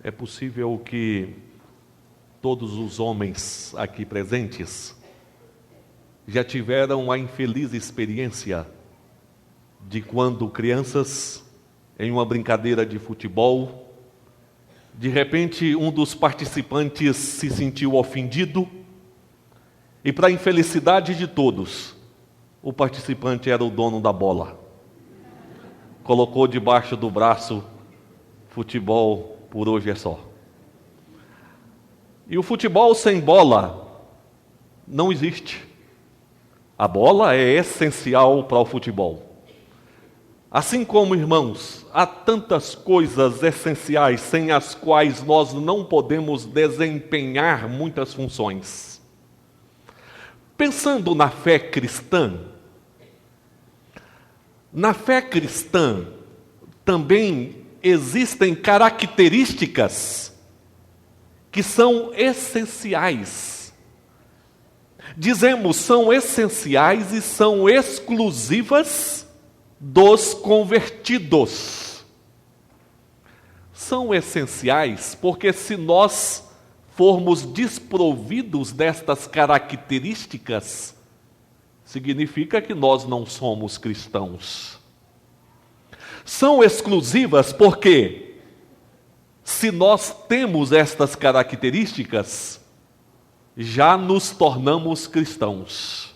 É possível que todos os homens aqui presentes já tiveram a infeliz experiência de quando crianças, em uma brincadeira de futebol, de repente um dos participantes se sentiu ofendido e, para a infelicidade de todos, o participante era o dono da bola. Colocou debaixo do braço: futebol por hoje é só. E o futebol sem bola não existe. A bola é essencial para o futebol. Assim como, irmãos, há tantas coisas essenciais sem as quais nós não podemos desempenhar muitas funções. Pensando na fé cristã também existem características que são essenciais. Dizemos, são essenciais e são exclusivas dos convertidos. São essenciais porque, se nós formos desprovidos destas características, significa que nós não somos cristãos. São exclusivas porque, se nós temos estas características, já nos tornamos cristãos.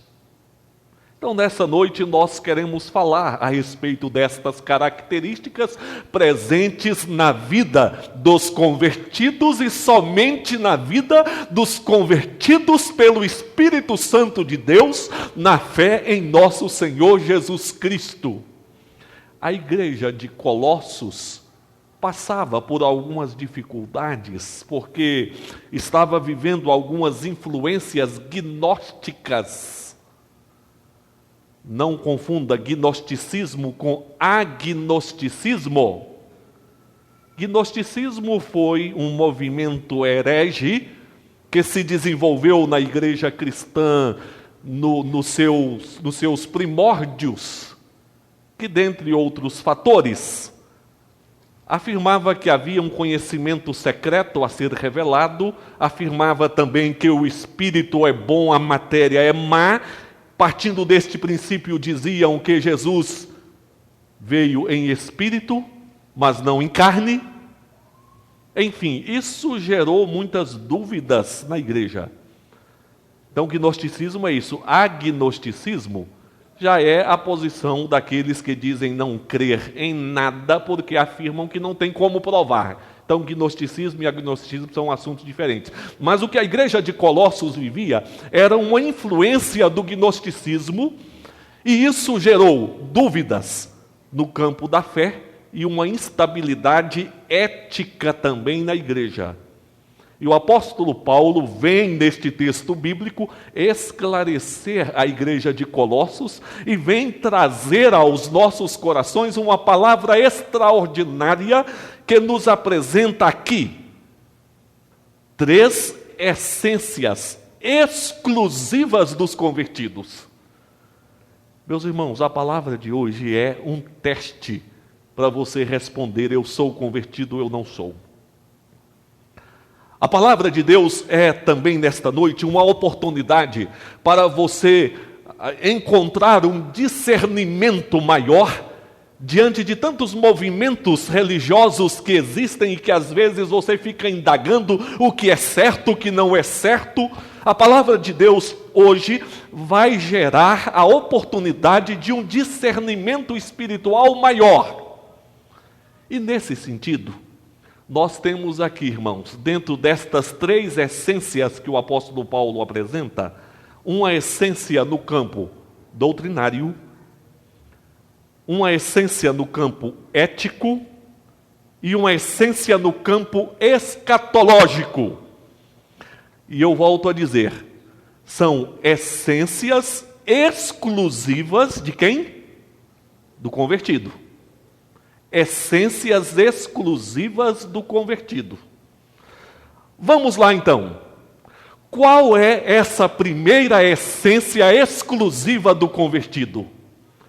Então, nessa noite, nós queremos falar a respeito destas características presentes na vida dos convertidos e somente na vida dos convertidos pelo Espírito Santo de Deus, na fé em nosso Senhor Jesus Cristo. A igreja de Colossos passava por algumas dificuldades, porque estava vivendo algumas influências gnósticas. Não confunda gnosticismo com agnosticismo. Gnosticismo foi um movimento herege que se desenvolveu na igreja cristã nos seus primórdios, que, dentre outros fatores, afirmava que havia um conhecimento secreto a ser revelado, afirmava também que o espírito é bom, a matéria é má. Partindo deste princípio, diziam que Jesus veio em espírito, mas não em carne. Enfim, isso gerou muitas dúvidas na igreja. Então, gnosticismo é isso. Agnosticismo já é a posição daqueles que dizem não crer em nada porque afirmam que não tem como provar. Então, gnosticismo e agnosticismo são assuntos diferentes. Mas o que a igreja de Colossos vivia era uma influência do gnosticismo, e isso gerou dúvidas no campo da fé e uma instabilidade ética também na igreja. E o apóstolo Paulo vem neste texto bíblico esclarecer a igreja de Colossos e vem trazer aos nossos corações uma palavra extraordinária que nos apresenta aqui 3 essências exclusivas dos convertidos. Meus irmãos, a palavra de hoje é um teste para você responder: eu sou convertido, eu não sou. A palavra de Deus é também, nesta noite, uma oportunidade para você encontrar um discernimento maior diante de tantos movimentos religiosos que existem e que às vezes você fica indagando o que é certo, o que não é certo. A palavra de Deus hoje vai gerar a oportunidade de um discernimento espiritual maior. E nesse sentido, nós temos aqui, irmãos, dentro destas 3 essências que o apóstolo Paulo apresenta, uma essência no campo doutrinário, uma essência no campo ético e uma essência no campo escatológico. E eu volto a dizer, são essências exclusivas de quem? Do convertido. Essências exclusivas do convertido. Vamos lá então. Qual é essa primeira essência exclusiva do convertido?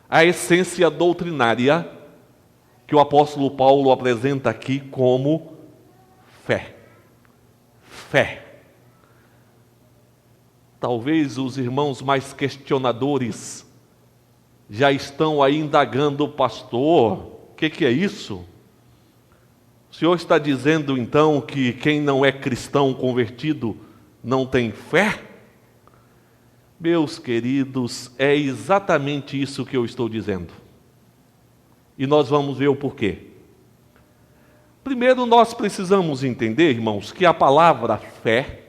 A essência doutrinária que o apóstolo Paulo apresenta aqui como Fé. Fé. Talvez os irmãos mais questionadores já estão aí indagando: pastor, o que é isso? O senhor está dizendo então que quem não é cristão convertido não tem fé? Meus queridos, é exatamente isso que eu estou dizendo. E nós vamos ver o porquê. Primeiro, nós precisamos entender, irmãos, que a palavra fé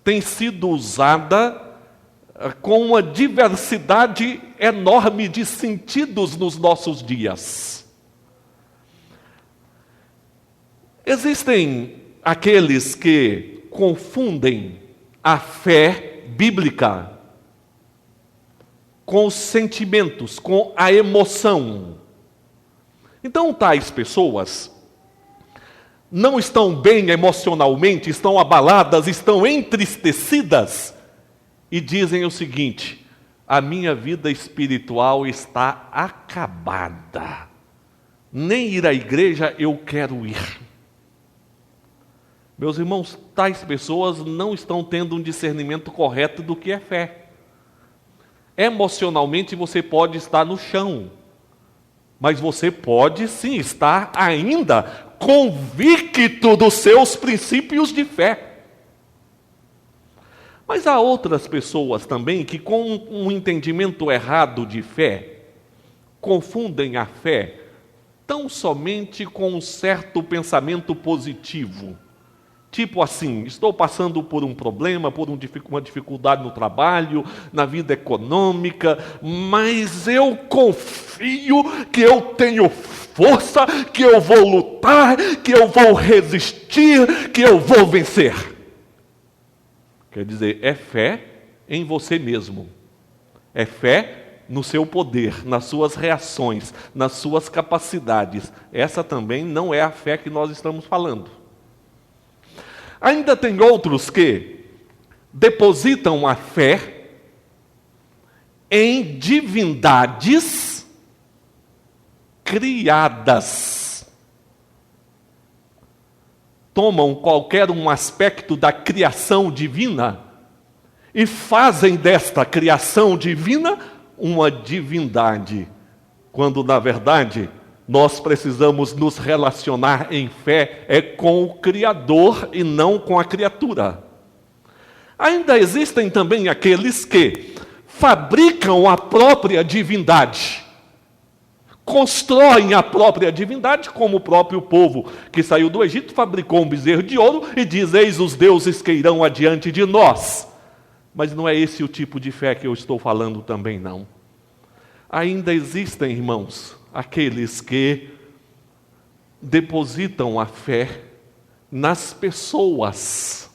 tem sido usada com uma diversidade enorme de sentidos nos nossos dias. Existem aqueles que confundem a fé bíblica com os sentimentos, com a emoção. Então, tais pessoas não estão bem emocionalmente, estão abaladas, estão entristecidas e dizem o seguinte: a minha vida espiritual está acabada, nem ir à igreja eu quero ir. Meus irmãos, tais pessoas não estão tendo um discernimento correto do que é fé. Emocionalmente você pode estar no chão, mas você pode sim estar ainda convicto dos seus princípios de fé. Mas há outras pessoas também que, com um entendimento errado de fé, confundem a fé tão somente com um certo pensamento positivo. Tipo assim: estou passando por um problema, por uma dificuldade no trabalho, na vida econômica, mas eu confio que eu tenho força, que eu vou lutar, que eu vou resistir, que eu vou vencer. Quer dizer, é fé em você mesmo. É fé no seu poder, nas suas reações, nas suas capacidades. Essa também não é a fé que nós estamos falando. Ainda tem outros que depositam a fé em divindades criadas. Tomam qualquer um aspecto da criação divina e fazem desta criação divina uma divindade, quando na verdade nós precisamos nos relacionar em fé com o Criador e não com a criatura. Ainda existem também aqueles que fabricam a própria divindade, constroem a própria divindade, como o próprio povo que saiu do Egito fabricou um bezerro de ouro e diz: eis os deuses que irão adiante de nós. Mas não é esse o tipo de fé que eu estou falando também, não. Ainda existem, irmãos, aqueles que depositam a fé nas pessoas.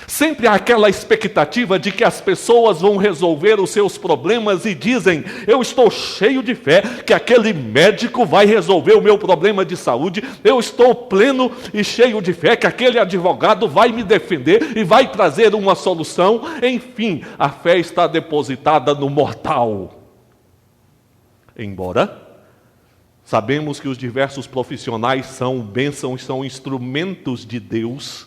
Sempre há aquela expectativa de que as pessoas vão resolver os seus problemas e dizem: eu estou cheio de fé que aquele médico vai resolver o meu problema de saúde, eu estou pleno e cheio de fé que aquele advogado vai me defender e vai trazer uma solução. Enfim, a fé está depositada no mortal. Embora sabemos que os diversos profissionais são bênçãos, são instrumentos de Deus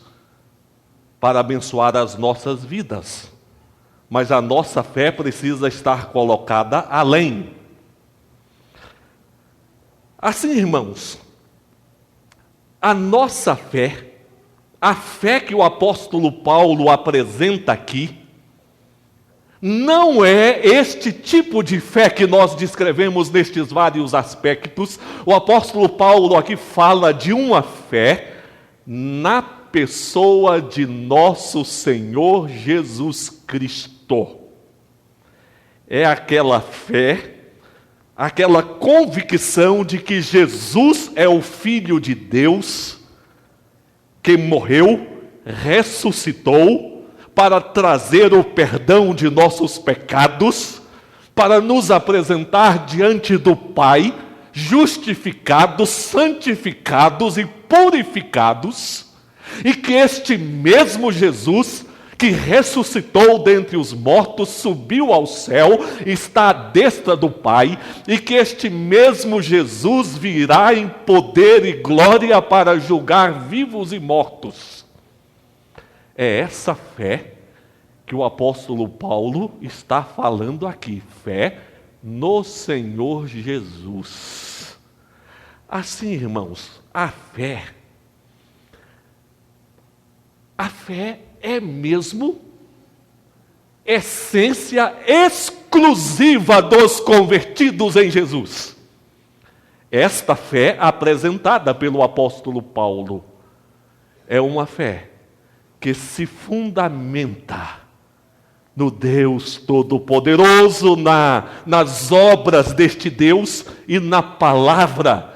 para abençoar as nossas vidas. Mas a nossa fé precisa estar colocada além. Assim, irmãos, a nossa fé, a fé que o apóstolo Paulo apresenta aqui, não é este tipo de fé que nós descrevemos nestes vários aspectos. O apóstolo Paulo aqui fala de uma fé na pessoa de nosso Senhor Jesus Cristo. É aquela fé, aquela convicção de que Jesus é o Filho de Deus, que morreu, ressuscitou, para trazer o perdão de nossos pecados, para nos apresentar diante do Pai, justificados, santificados e purificados, e que este mesmo Jesus que ressuscitou dentre os mortos, subiu ao céu, está à destra do Pai, e que este mesmo Jesus virá em poder e glória para julgar vivos e mortos. É essa fé que o apóstolo Paulo está falando aqui, fé no Senhor Jesus. Assim, irmãos, a fé é mesmo essência exclusiva dos convertidos em Jesus. Esta fé apresentada pelo apóstolo Paulo é uma fé que se fundamenta no Deus Todo-Poderoso, nas obras deste Deus e na palavra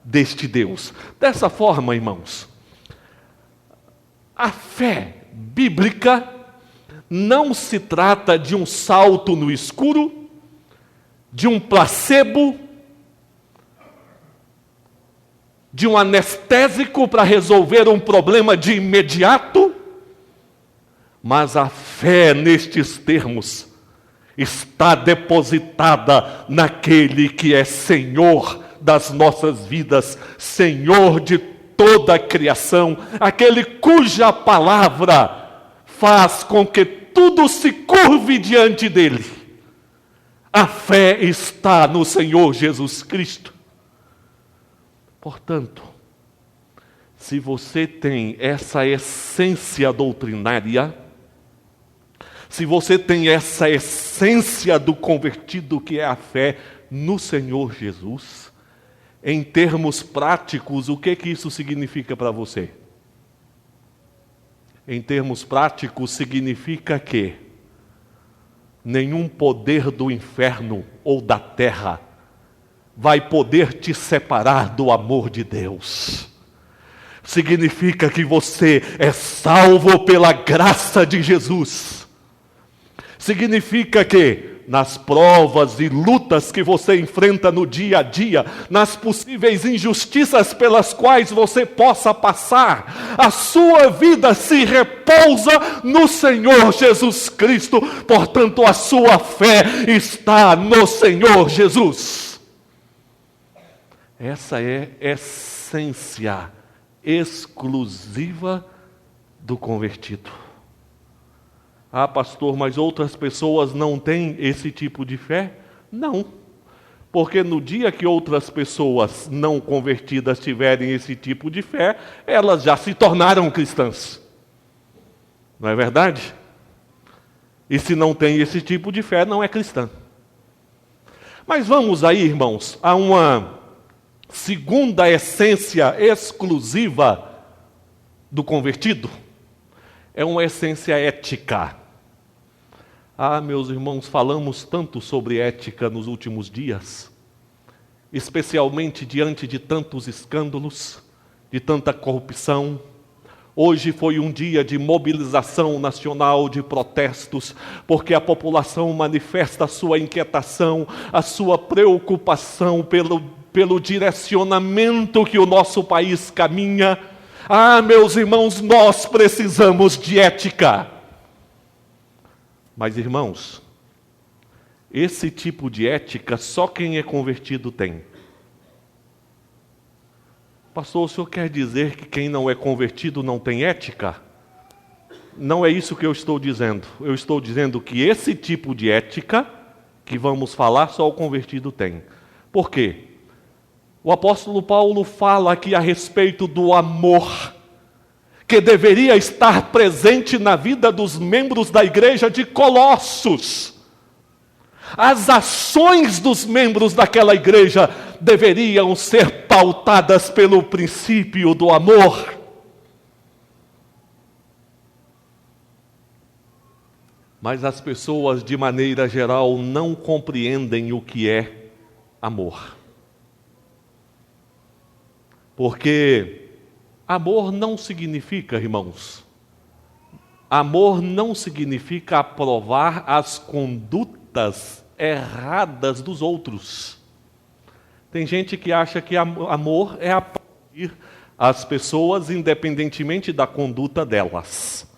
deste Deus. Dessa forma, irmãos, a fé bíblica não se trata de um salto no escuro, de um placebo, de um anestésico para resolver um problema de imediato, mas a fé nestes termos está depositada naquele que é Senhor das nossas vidas, Senhor de toda a criação, aquele cuja palavra faz com que tudo se curve diante dele. A fé está no Senhor Jesus Cristo. Portanto, se você tem essa essência doutrinária, se você tem essa essência do convertido que é a fé no Senhor Jesus, em termos práticos, o que isso significa para você? Em termos práticos, significa que nenhum poder do inferno ou da terra vai poder te separar do amor de Deus. Significa que você é salvo pela graça de Jesus. Significa que nas provas e lutas que você enfrenta no dia a dia, nas possíveis injustiças pelas quais você possa passar, a sua vida se repousa no Senhor Jesus Cristo. Portanto, a sua fé está no Senhor Jesus. Essa é a essência exclusiva do convertido. Ah, pastor, mas outras pessoas não têm esse tipo de fé? Não. Porque no dia que outras pessoas não convertidas tiverem esse tipo de fé, elas já se tornaram cristãs. Não é verdade? E se não tem esse tipo de fé, não é cristã. Mas vamos aí, irmãos, a uma segunda essência exclusiva do convertido. É uma essência ética. Ah, meus irmãos, falamos tanto sobre ética nos últimos dias, especialmente diante de tantos escândalos, de tanta corrupção. Hoje foi um dia de mobilização nacional, de protestos, porque a população manifesta a sua inquietação, a sua preocupação pelo direcionamento que o nosso país caminha. Ah, meus irmãos, nós precisamos de ética. Mas, irmãos, esse tipo de ética só quem é convertido tem. Pastor, o senhor quer dizer que quem não é convertido não tem ética? Não é isso que eu estou dizendo. Eu estou dizendo que esse tipo de ética que vamos falar só o convertido tem. Por quê? O apóstolo Paulo fala aqui a respeito do amor que deveria estar presente na vida dos membros da igreja de Colossos. As ações dos membros daquela igreja deveriam ser pautadas pelo princípio do amor. Mas as pessoas, de maneira geral, não compreendem o que é amor. Porque amor não significa, irmãos, amor não significa aprovar as condutas erradas dos outros. Tem gente que acha que amor é aplaudir as pessoas independentemente da conduta delas.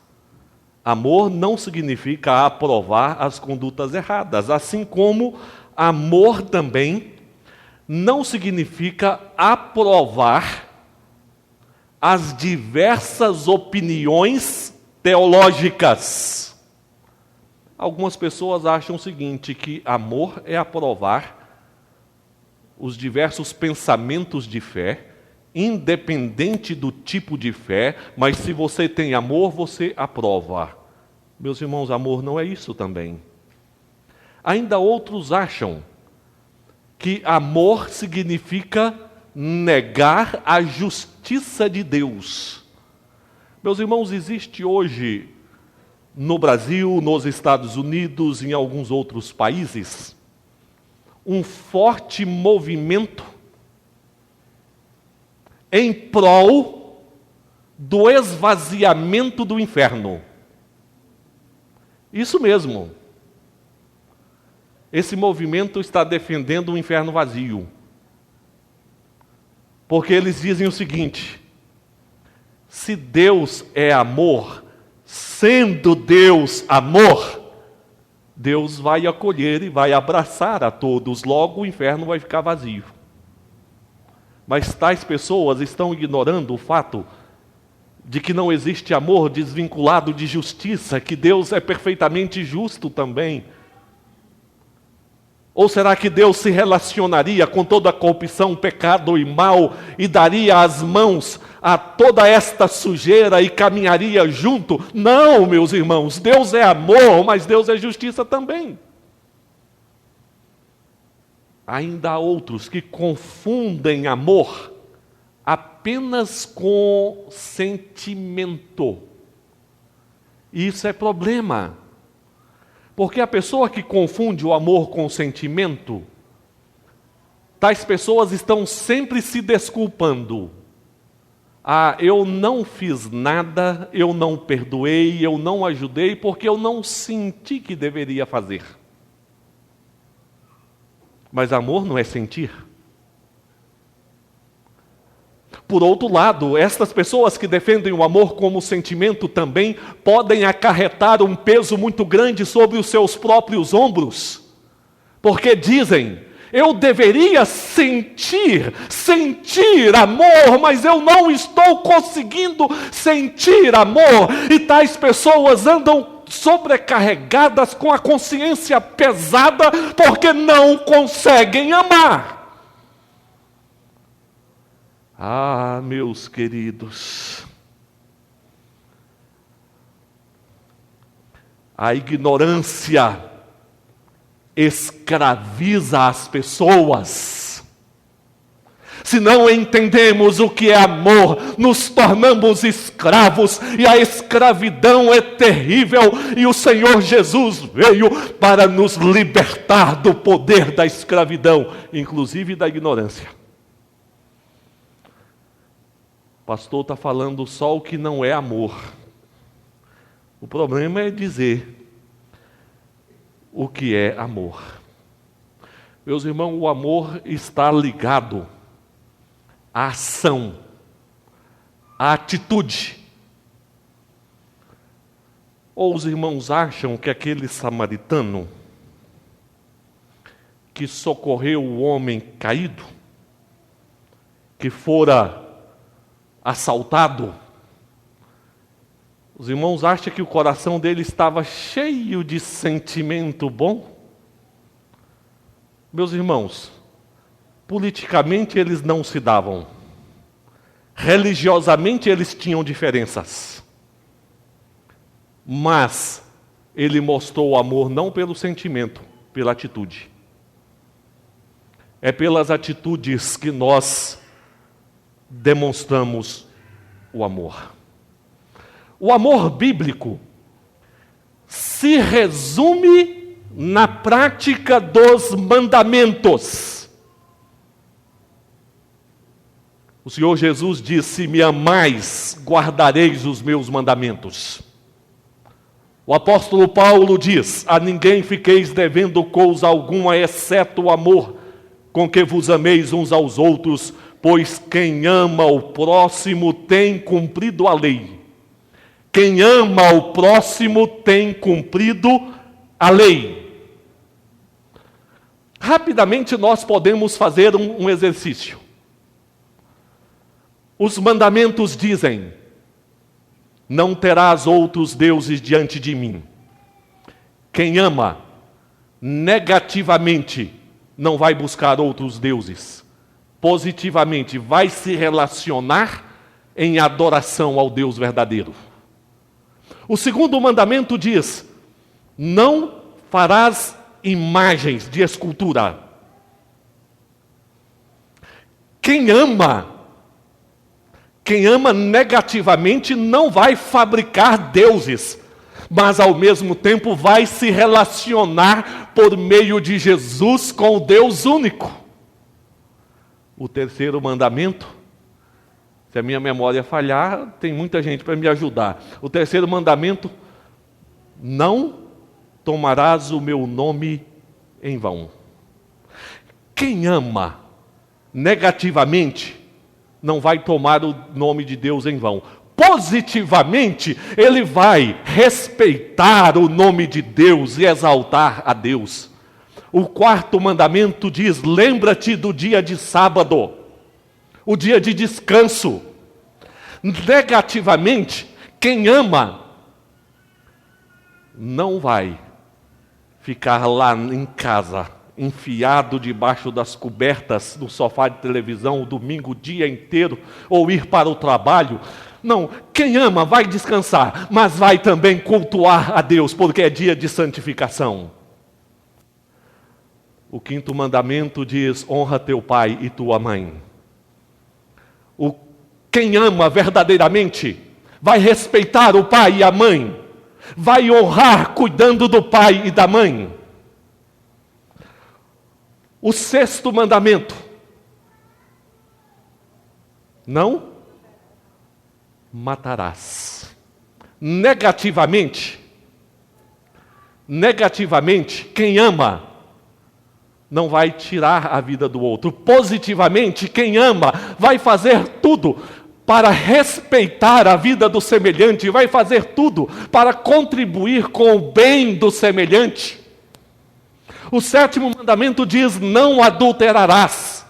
Amor não significa aprovar as condutas erradas, assim como amor também não significa aprovar as diversas opiniões teológicas. Algumas pessoas acham o seguinte, que amor é aprovar os diversos pensamentos de fé, independente do tipo de fé, mas se você tem amor, você aprova. Meus irmãos, amor não é isso também. Ainda outros acham que amor significa negar a justiça de Deus. Meus irmãos, existe hoje no Brasil, nos Estados Unidos e em alguns outros países um forte movimento em prol do esvaziamento do inferno. Isso mesmo. Esse movimento está defendendo um inferno vazio. Porque eles dizem o seguinte: se Deus é amor, sendo Deus amor, Deus vai acolher e vai abraçar a todos, logo o inferno vai ficar vazio. Mas tais pessoas estão ignorando o fato de que não existe amor desvinculado de justiça, que Deus é perfeitamente justo também. Ou será que Deus se relacionaria com toda a corrupção, pecado e mal e daria as mãos a toda esta sujeira e caminharia junto? Não, meus irmãos, Deus é amor, mas Deus é justiça também. Ainda há outros que confundem amor apenas com sentimento. E isso é problema. Porque a pessoa que confunde o amor com o sentimento, tais pessoas estão sempre se desculpando. Ah, eu não fiz nada, eu não perdoei, eu não ajudei, porque eu não senti que deveria fazer. Mas amor não é sentir. Por outro lado, estas pessoas que defendem o amor como sentimento também podem acarretar um peso muito grande sobre os seus próprios ombros. Porque dizem, eu deveria sentir amor, mas eu não estou conseguindo sentir amor. E tais pessoas andam sobrecarregadas com a consciência pesada porque não conseguem amar. Ah, meus queridos, a ignorância escraviza as pessoas. Se não entendemos o que é amor, nos tornamos escravos, e a escravidão é terrível, e o Senhor Jesus veio para nos libertar do poder da escravidão, inclusive da ignorância. O pastor está falando só o que não é amor. O problema é dizer o que é amor. Meus irmãos, o amor está ligado à ação, à atitude. Ou os irmãos acham que aquele samaritano que socorreu o homem caído, que fora assaltado, os irmãos acham que o coração dele estava cheio de sentimento bom? Meus irmãos, politicamente eles não se davam, religiosamente eles tinham diferenças, mas ele mostrou o amor não pelo sentimento, pela atitude. É pelas atitudes que nós demonstramos o amor. O amor bíblico se resume na prática dos mandamentos. O Senhor Jesus disse: se me amais, guardareis os meus mandamentos. O apóstolo Paulo diz: a ninguém fiqueis devendo coisa alguma, exceto o amor com que vos ameis uns aos outros, pois quem ama o próximo tem cumprido a lei. Quem ama o próximo tem cumprido a lei. Rapidamente nós podemos fazer um exercício. Os mandamentos dizem: não terás outros deuses diante de mim. Quem ama, negativamente, não vai buscar outros deuses. Positivamente, vai se relacionar em adoração ao Deus verdadeiro. O segundo mandamento diz: não farás imagens de escultura. Quem ama negativamente não vai fabricar deuses, mas ao mesmo tempo vai se relacionar por meio de Jesus com o Deus único. O terceiro mandamento, se a minha memória falhar, tem muita gente para me ajudar. O terceiro mandamento: não tomarás o meu nome em vão. Quem ama negativamente não vai tomar o nome de Deus em vão. Positivamente, ele vai respeitar o nome de Deus e exaltar a Deus. O quarto mandamento diz: lembra-te do dia de sábado, o dia de descanso. Negativamente, quem ama não vai ficar lá em casa, enfiado debaixo das cobertas do sofá de televisão o domingo o dia inteiro, ou ir para o trabalho. Não, quem ama vai descansar, mas vai também cultuar a Deus, porque é dia de santificação. O quinto mandamento diz: honra teu pai e tua mãe. Quem ama verdadeiramente vai respeitar o pai e a mãe, vai honrar cuidando do pai e da mãe. O sexto mandamento: não matarás. Negativamente, quem ama não vai tirar a vida do outro. Positivamente, quem ama vai fazer tudo para respeitar a vida do semelhante, vai fazer tudo para contribuir com o bem do semelhante. O sétimo mandamento diz: não adulterarás.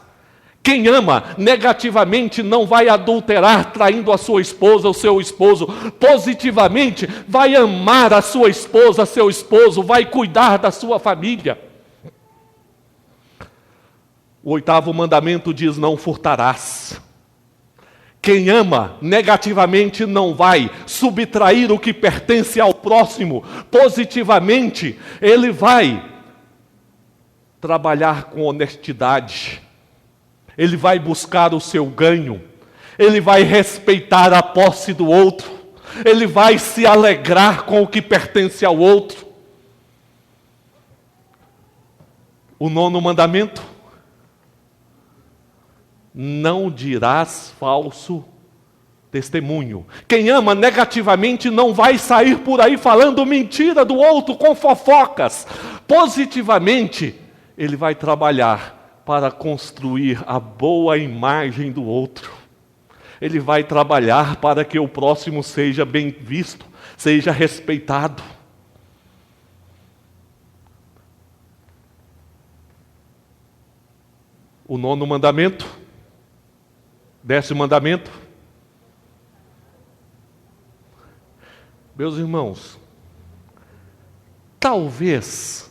Quem ama negativamente não vai adulterar traindo a sua esposa ou seu esposo. Positivamente vai amar a sua esposa, seu esposo, vai cuidar da sua família. O oitavo mandamento diz: não furtarás. Quem ama negativamente não vai subtrair o que pertence ao próximo. Positivamente, ele vai trabalhar com honestidade. Ele vai buscar o seu ganho. Ele vai respeitar a posse do outro. Ele vai se alegrar com o que pertence ao outro. O nono mandamento: não dirás falso testemunho. Quem ama negativamente não vai sair por aí falando mentira do outro com fofocas. Positivamente, ele vai trabalhar para construir a boa imagem do outro. Ele vai trabalhar para que o próximo seja bem visto, seja respeitado. O nono mandamento, 10º mandamento. Meus irmãos, talvez,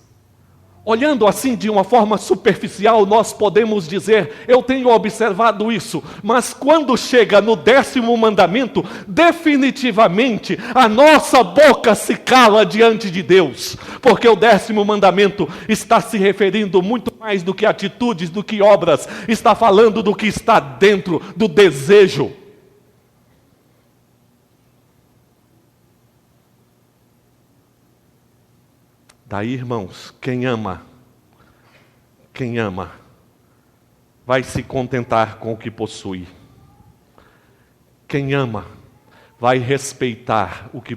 olhando assim de uma forma superficial, nós podemos dizer: eu tenho observado isso, mas quando chega no 10º mandamento, definitivamente a nossa boca se cala diante de Deus, porque o 10º mandamento está se referindo muito mais do que atitudes, do que obras, está falando do que está dentro do desejo. Daí, irmãos, quem ama, vai se contentar com o que possui. Quem ama, vai respeitar o que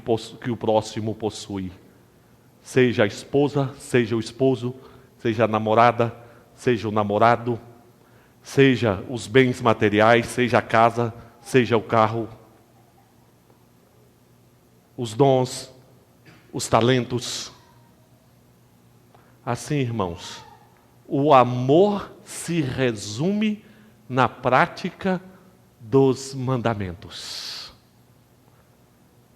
o próximo possui. Seja a esposa, seja o esposo, seja a namorada, seja o namorado, seja os bens materiais, seja a casa, seja o carro. os dons, os talentos. Assim, irmãos, o amor se resume na prática dos mandamentos.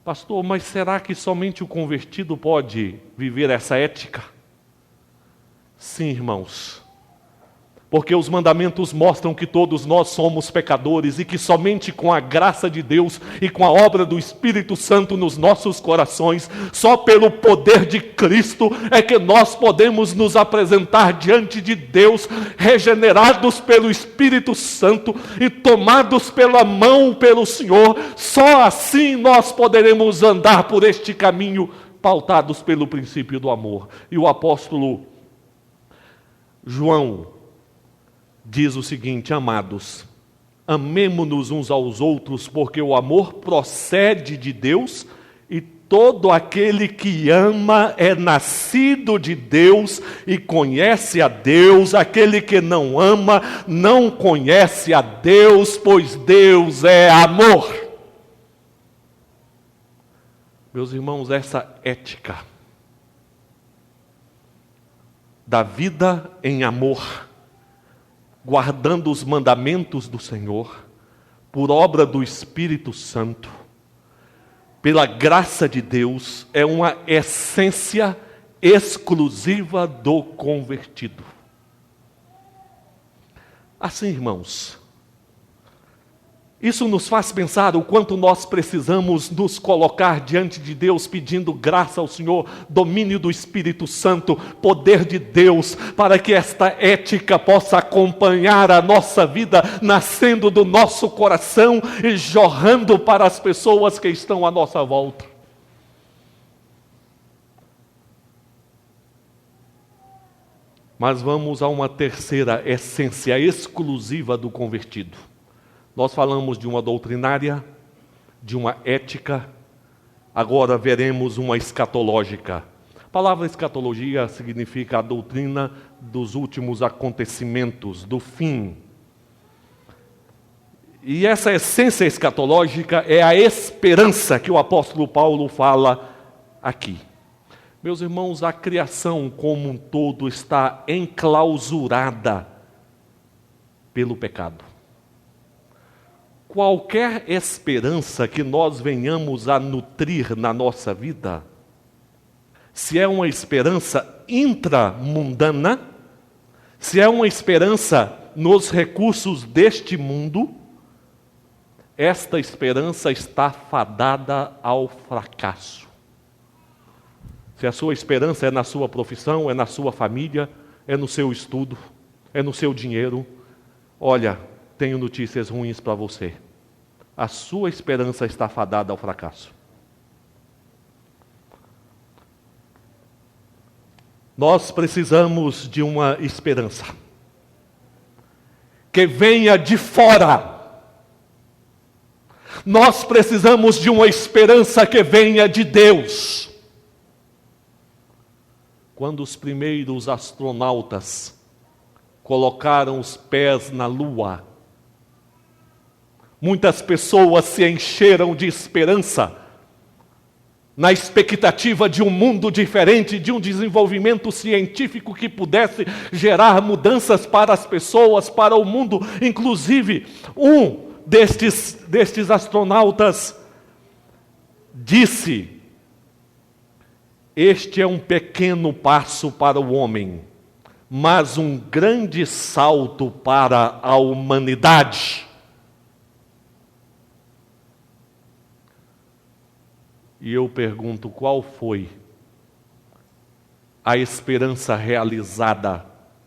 Pastor, mas será que somente o convertido pode viver essa ética? Sim, irmãos. Porque os mandamentos mostram que todos nós somos pecadores e que somente com a graça de Deus e com a obra do Espírito Santo nos nossos corações, só pelo poder de Cristo é que nós podemos nos apresentar diante de Deus, regenerados pelo Espírito Santo e tomados pela mão pelo Senhor. Só assim nós poderemos andar por este caminho, pautados pelo princípio do amor. E o apóstolo João diz o seguinte: amados, amemo-nos uns aos outros, porque o amor procede de Deus, e todo aquele que ama é nascido de Deus e conhece a Deus. Aquele que não ama não conhece a Deus, pois Deus é amor. Meus irmãos, essa ética da vida em amor, guardando os mandamentos do Senhor, por obra do Espírito Santo, pela graça de Deus, é uma essência exclusiva do convertido. Assim, irmãos, isso nos faz pensar o quanto nós precisamos nos colocar diante de Deus, pedindo graça ao Senhor, domínio do Espírito Santo, poder de Deus, para que esta ética possa acompanhar a nossa vida, nascendo do nosso coração e jorrando para as pessoas que estão à nossa volta. Mas vamos a uma terceira essência exclusiva do convertido. Nós falamos de uma doutrinária, de uma ética, agora veremos uma escatológica. A palavra escatologia significa a doutrina dos últimos acontecimentos, do fim. E essa essência escatológica é a esperança que o apóstolo Paulo fala aqui. Meus irmãos, a criação como um todo está enclausurada pelo pecado. Qualquer esperança que nós venhamos a nutrir na nossa vida, se é uma esperança intramundana, se é uma esperança nos recursos deste mundo, esta esperança está fadada ao fracasso. Se a sua esperança é na sua profissão, é na sua família, é no seu estudo, é no seu dinheiro, olha, tenho notícias ruins para você. A sua esperança está fadada ao fracasso. Nós precisamos de uma esperança que venha de fora. Nós precisamos de uma esperança que venha de Deus. Quando os primeiros astronautas colocaram os pés na Lua, muitas pessoas se encheram de esperança, na expectativa de um mundo diferente, de um desenvolvimento científico que pudesse gerar mudanças para as pessoas, para o mundo. Inclusive, um destes astronautas disse: este é um pequeno passo para o homem, mas um grande salto para a humanidade. E eu pergunto, qual foi a esperança realizada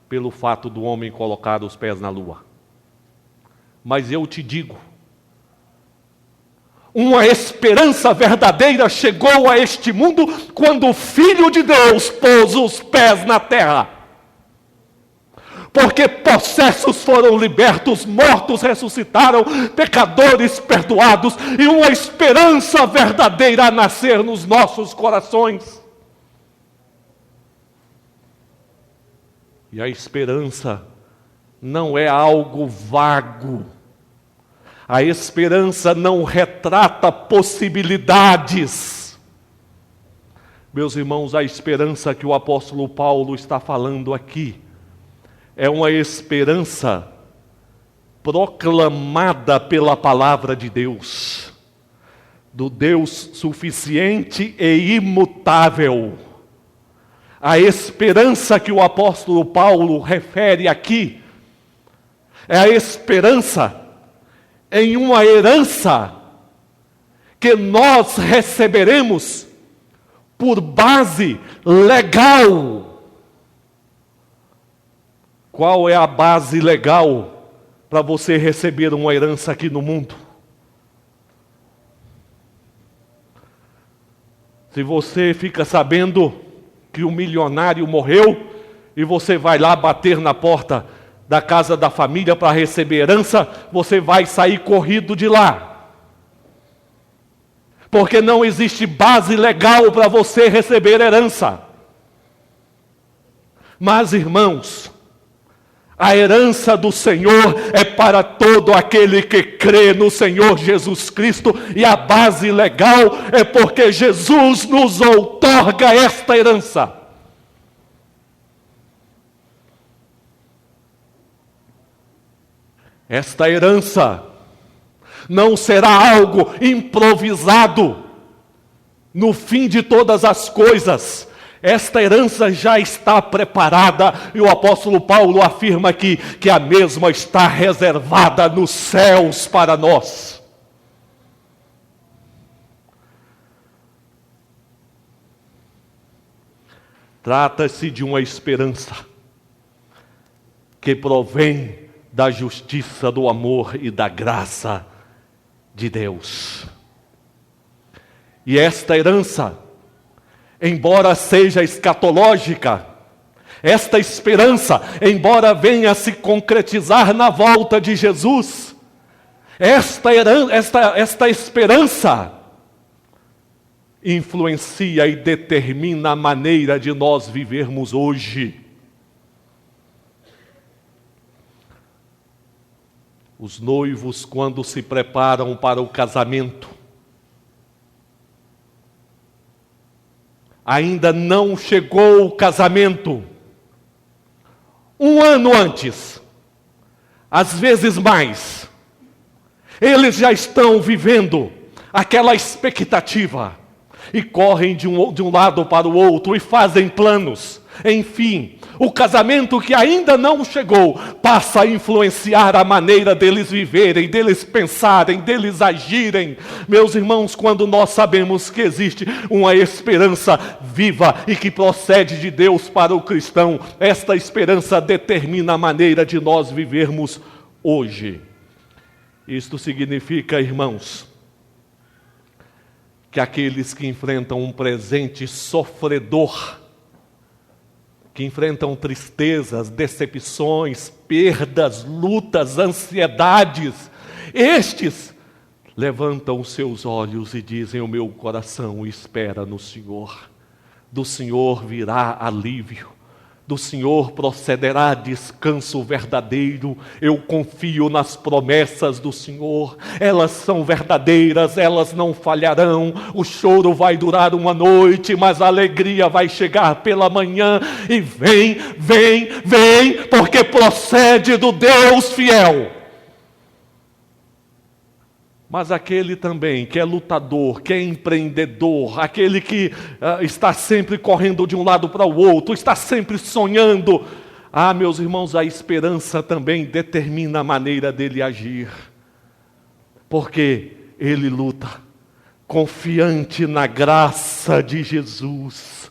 pelo fato do homem colocar os pés na Lua? Mas eu te digo, uma esperança verdadeira chegou a este mundo quando o Filho de Deus pôs os pés na terra. Porque possessos foram libertos, mortos ressuscitaram, pecadores perdoados, e uma esperança verdadeira a nascer nos nossos corações. E a esperança não é algo vago. A esperança não retrata possibilidades. Meus irmãos, a esperança que o apóstolo Paulo está falando aqui é uma esperança proclamada pela palavra de Deus, do Deus suficiente e imutável. A esperança que o apóstolo Paulo refere aqui é a esperança em uma herança que nós receberemos por base legal. Qual é a base legal para você receber uma herança aqui no mundo? Se você fica sabendo que o milionário morreu e você vai lá bater na porta da casa da família para receber herança, você vai sair corrido de lá. Porque não existe base legal para você receber herança. Mas, irmãos, a herança do Senhor é para todo aquele que crê no Senhor Jesus Cristo, e a base legal é porque Jesus nos outorga esta herança. Esta herança não será algo improvisado no fim de todas as coisas. Esta herança já está preparada, e o apóstolo Paulo afirma aqui que a mesma está reservada nos céus para nós. Trata-se de uma esperança que provém da justiça, do amor e da graça de Deus. E esta herança, embora seja escatológica, esta esperança, embora venha se concretizar na volta de Jesus, esta esperança influencia e determina a maneira de nós vivermos hoje. Os noivos, quando se preparam para o casamento, ainda não chegou o casamento, um ano antes, às vezes mais, eles já estão vivendo aquela expectativa, e correm de um lado para o outro, e fazem planos. Enfim, o casamento que ainda não chegou, passa a influenciar a maneira deles viverem, deles pensarem, deles agirem. Meus irmãos, quando nós sabemos que existe uma esperança viva e que procede de Deus para o cristão, esta esperança determina a maneira de nós vivermos hoje. Isto significa, irmãos, que aqueles que enfrentam um presente sofredor, que enfrentam tristezas, decepções, perdas, lutas, ansiedades, estes levantam os seus olhos e dizem: o meu coração espera no Senhor. Do Senhor virá alívio, do Senhor procederá descanso verdadeiro. Eu confio nas promessas do Senhor, elas são verdadeiras, elas não falharão. O choro vai durar uma noite, mas a alegria vai chegar pela manhã. E vem, porque procede do Deus fiel. Mas aquele também que é lutador, que é empreendedor, aquele que está sempre correndo de um lado para o outro, está sempre sonhando. Meus irmãos, a esperança também determina a maneira dele agir. Porque ele luta confiante na graça de Jesus,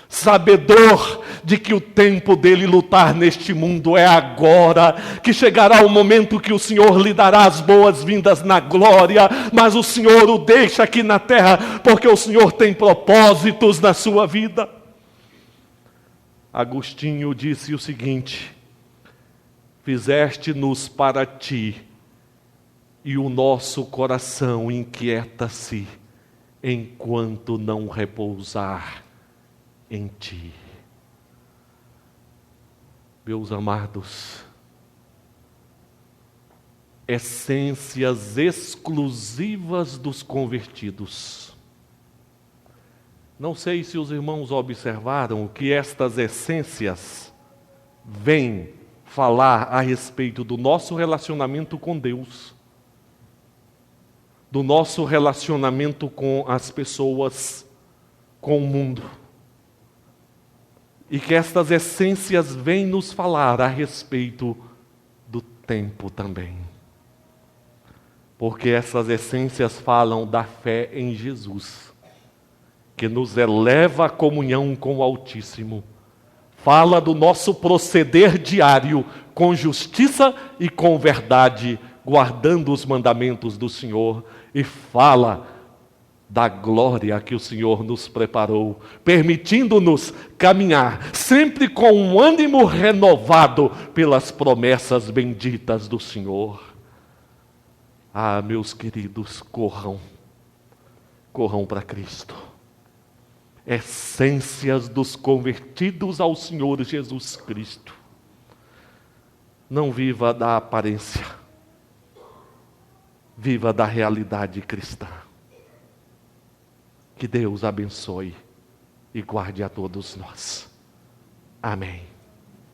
sabedor de que o tempo dele lutar neste mundo é agora, que chegará o momento que o Senhor lhe dará as boas-vindas na glória, mas o Senhor o deixa aqui na terra, porque o Senhor tem propósitos na sua vida. Agostinho disse o seguinte: fizeste-nos para ti, e o nosso coração inquieta-se, enquanto não repousar em ti. Meus amados, essências exclusivas dos convertidos, Não sei se os irmãos observaram que estas essências vêm falar a respeito do nosso relacionamento com Deus, do nosso relacionamento com as pessoas, com o mundo. E que estas essências vêm nos falar a respeito do tempo também. Porque essas essências falam da fé em Jesus, que nos eleva à comunhão com o Altíssimo. Fala do nosso proceder diário com justiça e com verdade, guardando os mandamentos do Senhor. E fala da glória que o Senhor nos preparou, permitindo-nos caminhar sempre com um ânimo renovado pelas promessas benditas do Senhor. Ah, meus queridos, corram para Cristo. Essências dos convertidos ao Senhor Jesus Cristo. Não viva da aparência, viva da realidade cristã. Que Deus abençoe e guarde a todos nós. Amém.